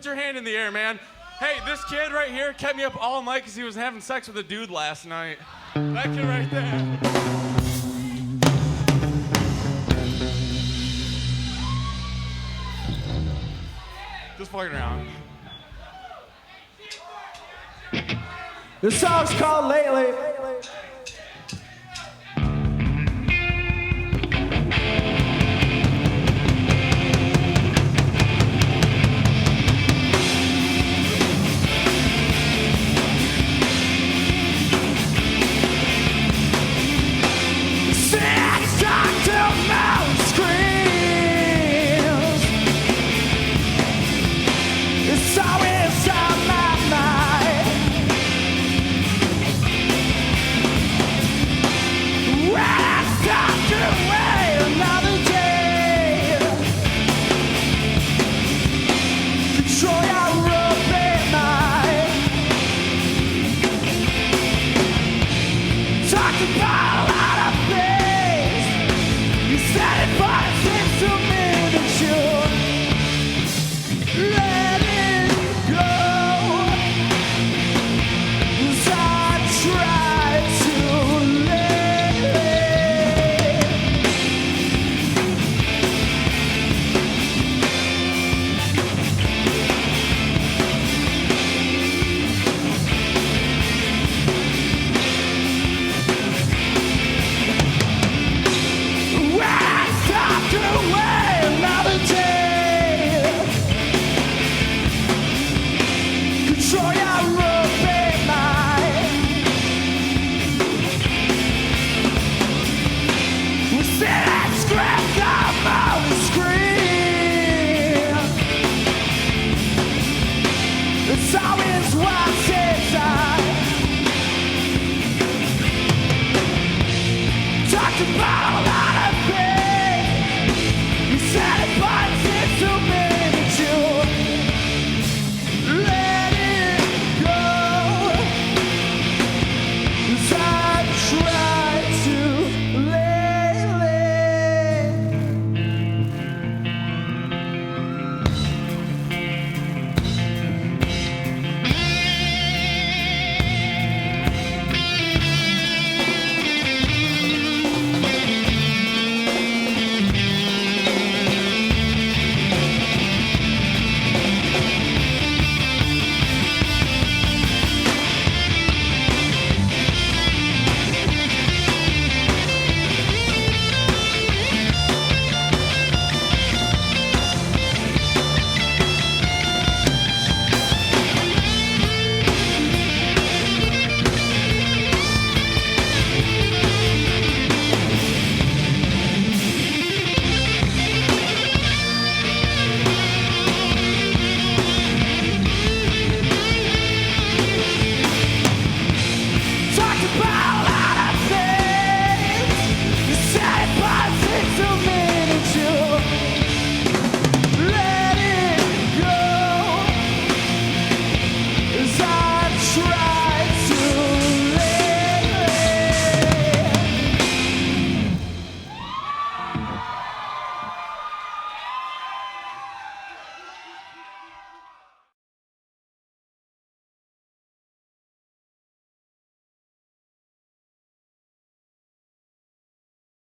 Put your hand in the air, man. Hey, this kid right here kept me up all night because he was having sex with a dude last night. That kid right there. Just fucking around. This song's called Lately. Talk about a lot of